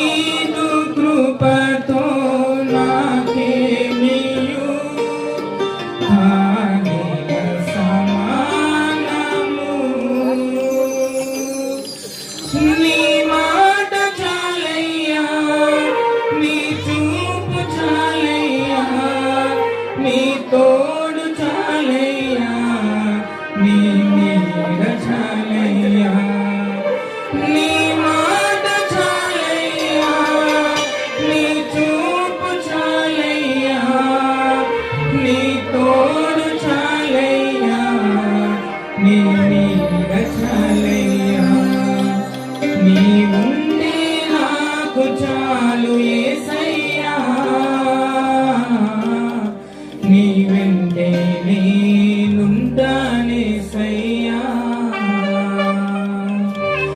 నీదు కృపతో నాకేమియు హానిల సమానము. నీ మాట చాలయ్యా, నీ చూపు చాలయ్యా, నీ తోడు చాలయ్యా, నీ నీడ చాలయ్యా. నీ మాట చాలయ్యా, నీ చూపు చాలయ్యా, నీ తోడు చాలయ్యా, నీ నీడ చాలయ్యా. నీవుంటే నాకు చాలు యేసయ్యా, నీ వెంటే నీ